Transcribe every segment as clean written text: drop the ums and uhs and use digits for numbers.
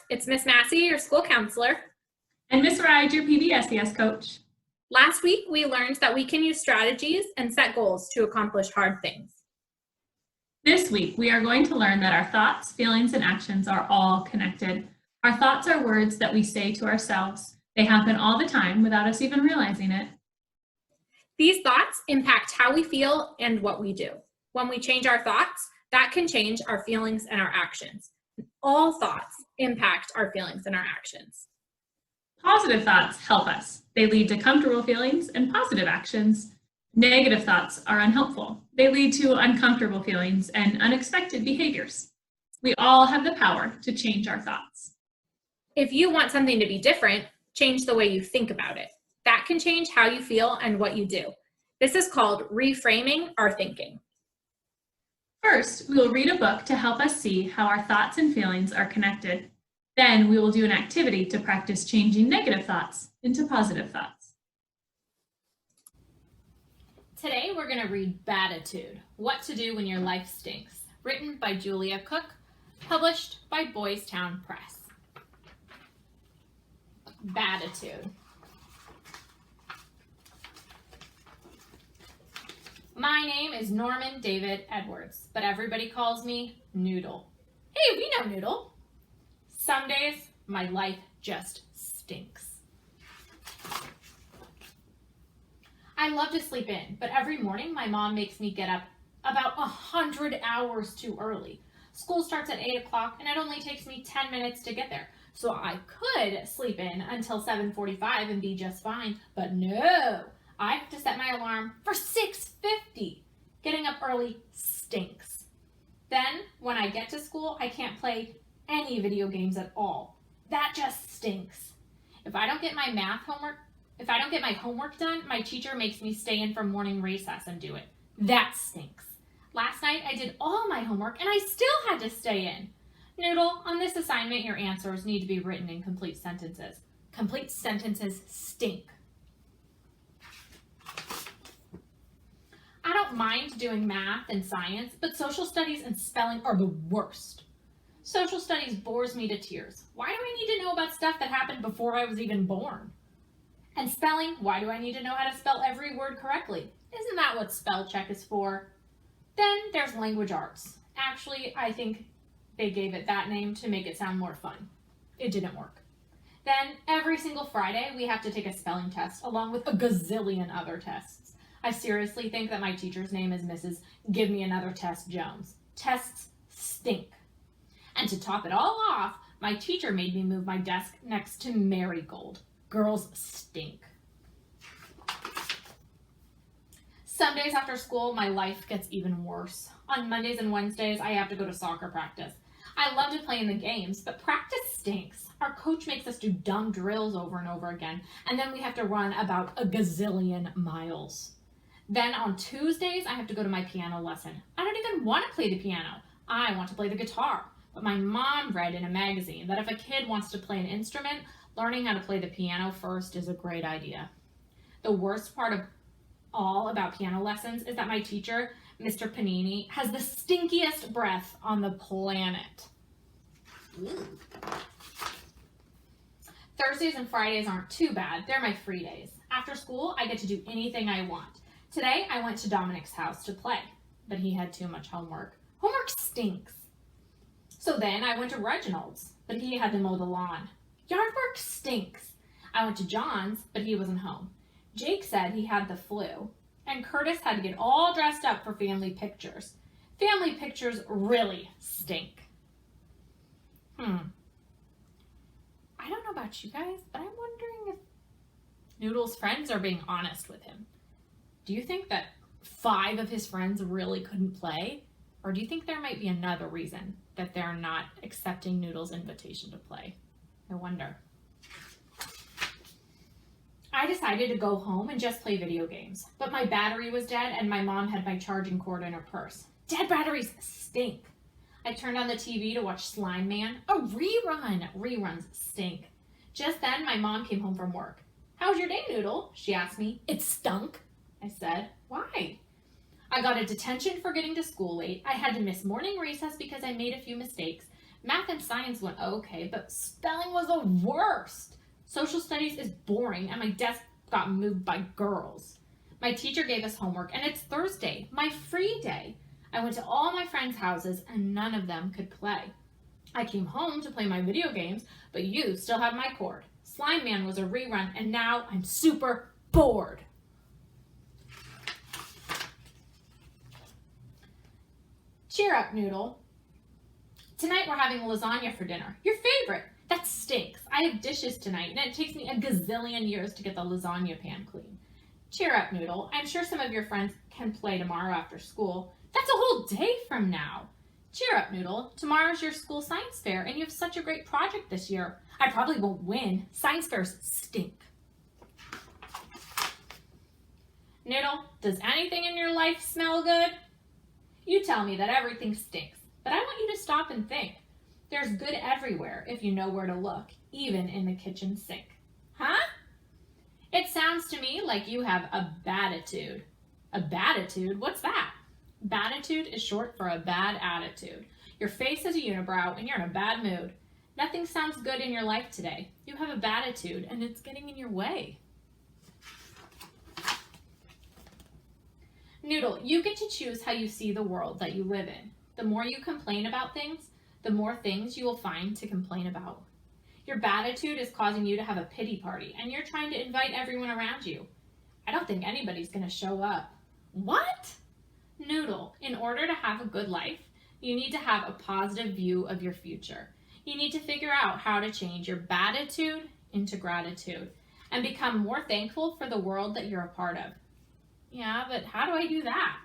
It's Miss Massey, your school counselor. And Miss Ride, your PBSES coach. Last week, we learned that we can use strategies and set goals to accomplish hard things. This week, we are going to learn that our thoughts, feelings, and actions are all connected. Our thoughts are words that we say to ourselves. They happen all the time without us even realizing it. These thoughts impact how we feel and what we do. When we change our thoughts, that can change our feelings and our actions. All thoughts impact our feelings and our actions. Positive thoughts help us. They lead to comfortable feelings and positive actions. Negative thoughts are unhelpful. They lead to uncomfortable feelings and unexpected behaviors. We all have the power to change our thoughts. If you want something to be different, change the way you think about it. That can change how you feel and what you do. This is called reframing our thinking. First, we will read a book to help us see how our thoughts and feelings are connected. Then we will do an activity to practice changing negative thoughts into positive thoughts. Today we're going to read Baditude, What to Do When Your Life Stinks, written by Julia Cook, published by Boys Town Press. Baditude. My name is Norman David Edwards, but everybody calls me Noodle. Hey, we know Noodle. Some days, my life just stinks. I love to sleep in, but every morning my mom makes me get up about 100 hours too early. School starts at 8 o'clock and it only takes me 10 minutes to get there. So I could sleep in until 7:45 and be just fine, but no, I have to set my alarm for 6:50. Getting up early stinks. Then when I get to school, I can't play any video games at all. That just stinks. If I don't get my homework done, my teacher makes me stay in for morning recess and do it. That stinks. Last night I did all my homework and I still had to stay in. Noodle, on this assignment, your answers need to be written in complete sentences. Complete sentences stink. I don't mind doing math and science, but social studies and spelling are the worst. Social studies bores me to tears. Why do I need to know about stuff that happened before I was even born? And spelling, why do I need to know how to spell every word correctly? Isn't that what spell check is for? Then there's language arts. Actually, I think they gave it that name to make it sound more fun. It didn't work. Then every single Friday, we have to take a spelling test along with a gazillion other tests. I seriously think that my teacher's name is Mrs. Give Me Another Test Jones. Tests stink. And to top it all off, my teacher made me move my desk next to Marigold. Girls stink. Some days after school, my life gets even worse. On Mondays and Wednesdays, I have to go to soccer practice. I love to play in the games, but practice stinks. Our coach makes us do dumb drills over and over again, and then we have to run about a gazillion miles. Then on Tuesdays, I have to go to my piano lesson. I don't even want to play the piano. I want to play the guitar. But my mom read in a magazine that if a kid wants to play an instrument, learning how to play the piano first is a great idea. The worst part of all about piano lessons is that my teacher, Mr. Panini, has the stinkiest breath on the planet. Thursdays and Fridays aren't too bad. They're my free days. After school, I get to do anything I want. Today, I went to Dominic's house to play, but he had too much homework. Homework stinks. So then I went to Reginald's, but he had to mow the lawn. Yard work stinks. I went to John's, but he wasn't home. Jake said he had the flu, and Curtis had to get all dressed up for family pictures. Family pictures really stink. I don't know about you guys, but I'm wondering if Noodle's friends are being honest with him. Do you think that 5 of his friends really couldn't play? Or do you think there might be another reason that they're not accepting Noodle's invitation to play? I wonder. I decided to go home and just play video games, but my battery was dead and my mom had my charging cord in her purse. Dead batteries stink. I turned on the TV to watch Slime Man, a rerun. Reruns stink. Just then, my mom came home from work. "How was your day, Noodle?" she asked me. "It stunk," I said. "Why?" "I got a detention for getting to school late. I had to miss morning recess because I made a few mistakes. Math and science went okay, but spelling was the worst. Social studies is boring, and my desk got moved by girls. My teacher gave us homework, and it's Thursday, my free day. I went to all my friends' houses, and none of them could play. I came home to play my video games, but you still have my cord. Slime Man was a rerun, and now I'm super bored. Cheer up, Noodle. Tonight we're having lasagna for dinner. Your favorite. That stinks. I have dishes tonight, and it takes me a gazillion years to get the lasagna pan clean. Cheer up, Noodle. I'm sure some of your friends can play tomorrow after school. That's a whole day from now. Cheer up, Noodle. Tomorrow's your school science fair, and you have such a great project this year. I probably won't win. Science fairs stink. Noodle, does anything in your life smell good? You tell me that everything stinks, but I want you to stop and think. There's good everywhere if you know where to look, even in the kitchen sink. Huh? It sounds to me like you have a baditude. A baditude? What's that? Baditude is short for a bad attitude. Your face is a unibrow and you're in a bad mood. Nothing sounds good in your life today. You have a baditude and it's getting in your way. Noodle, you get to choose how you see the world that you live in. The more you complain about things, the more things you will find to complain about. Your baditude is causing you to have a pity party, and you're trying to invite everyone around you. I don't think anybody's going to show up. What? Noodle, in order to have a good life, you need to have a positive view of your future. You need to figure out how to change your baditude into gratitude and become more thankful for the world that you're a part of. Yeah, but how do I do that?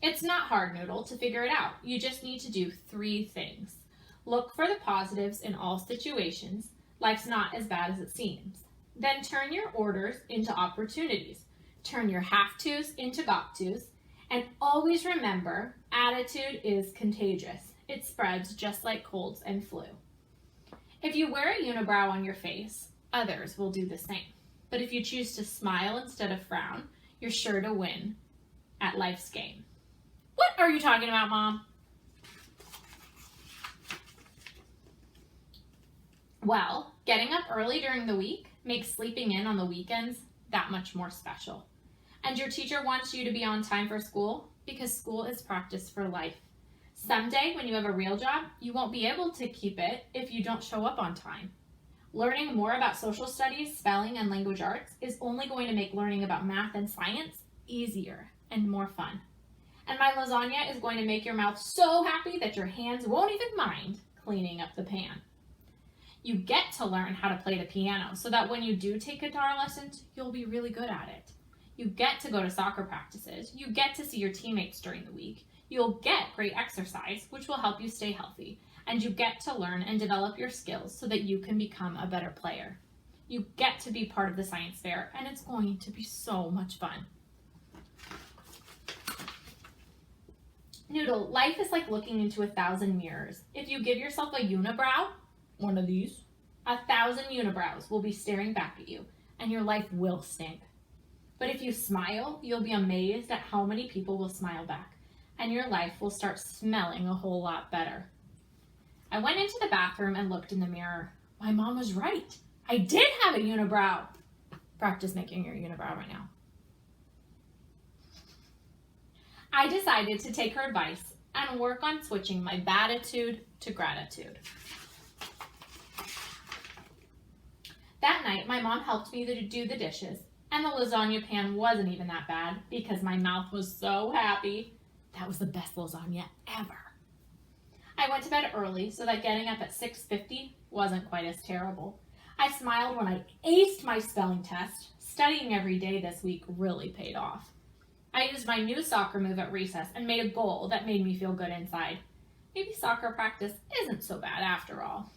It's not hard, Noodle, to figure it out. You just need to do 3 things. Look for the positives in all situations. Life's not as bad as it seems. Then turn your orders into opportunities. Turn your have-tos into got-tos. And always remember, attitude is contagious. It spreads just like colds and flu. If you wear a unibrow on your face, others will do the same. But if you choose to smile instead of frown, you're sure to win at life's game. What are you talking about, Mom? Well, getting up early during the week makes sleeping in on the weekends that much more special. And your teacher wants you to be on time for school because school is practice for life. Someday, when you have a real job, you won't be able to keep it if you don't show up on time. Learning more about social studies, spelling, and language arts is only going to make learning about math and science easier and more fun. And my lasagna is going to make your mouth so happy that your hands won't even mind cleaning up the pan. You get to learn how to play the piano so that when you do take guitar lessons, you'll be really good at it. You get to go to soccer practices. You get to see your teammates during the week. You'll get great exercise, which will help you stay healthy. And you get to learn and develop your skills so that you can become a better player. You get to be part of the science fair, and it's going to be so much fun. Noodle, life is like looking into 1,000 mirrors. If you give yourself a unibrow, one of these, 1,000 unibrows will be staring back at you, and your life will stink. But if you smile, you'll be amazed at how many people will smile back, and your life will start smelling a whole lot better. I went into the bathroom and looked in the mirror. My mom was right. I did have a unibrow. Practice making your unibrow right now. I decided to take her advice and work on switching my baditude to gratitude. That night, my mom helped me to do the dishes, and the lasagna pan wasn't even that bad because my mouth was so happy. That was the best lasagna ever. I went to bed early so that getting up at 6:50 wasn't quite as terrible. I smiled when I aced my spelling test. Studying every day this week really paid off. I used my new soccer move at recess and made a goal that made me feel good inside. Maybe soccer practice isn't so bad after all.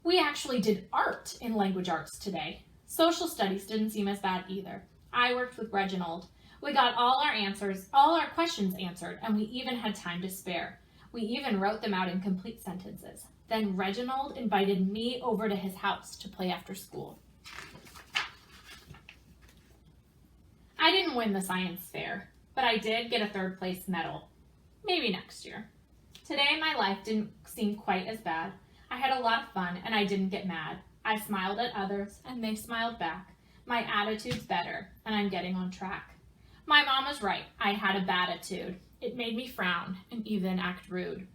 We actually did art in language arts today. Social studies didn't seem as bad either. I worked with Reginald. We got all our questions answered, and we even had time to spare. We even wrote them out in complete sentences. Then Reginald invited me over to his house to play after school. I didn't win the science fair, but I did get a 3rd place medal. Maybe next year. Today, my life didn't seem quite as bad. I had a lot of fun and I didn't get mad. I smiled at others and they smiled back. My attitude's better and I'm getting on track. My mom was right. I had a bad attitude. It made me frown and even act rude.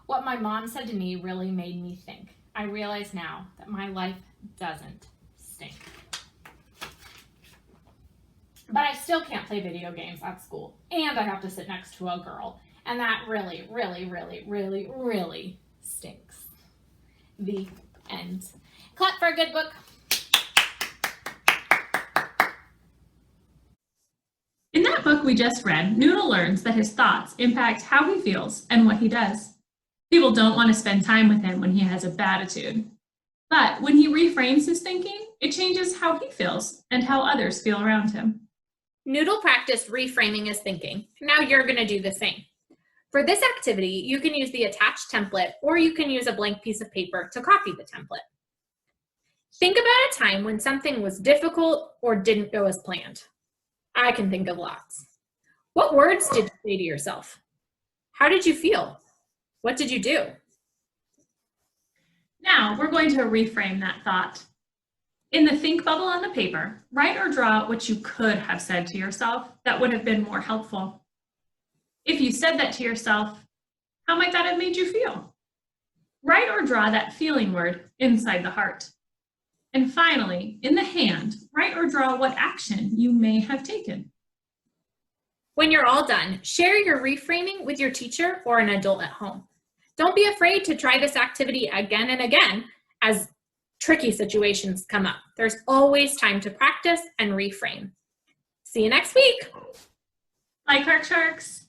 What my mom said to me really made me think. I realize now that my life doesn't stink. But I still can't play video games at school, and I have to sit next to a girl, and that really, really, really, really, really stinks. The end. Clap for a good book. In that book we just read, Noodle learns that his thoughts impact how he feels and what he does. People don't want to spend time with him when he has a bad attitude. But when he reframes his thinking, it changes how he feels and how others feel around him. Noodle practiced reframing his thinking. Now you're going to do the same. For this activity, you can use the attached template or you can use a blank piece of paper to copy the template. Think about a time when something was difficult or didn't go as planned. I can think of lots. What words did you say to yourself? How did you feel? What did you do? Now we're going to reframe that thought. In the think bubble on the paper, write or draw what you could have said to yourself that would have been more helpful. If you said that to yourself, how might that have made you feel? Write or draw that feeling word inside the heart. And finally, in the hand, write or draw what action you may have taken. When you're all done, share your reframing with your teacher or an adult at home. Don't be afraid to try this activity again and again as tricky situations come up. There's always time to practice and reframe. See you next week. Bye, Clark Sharks.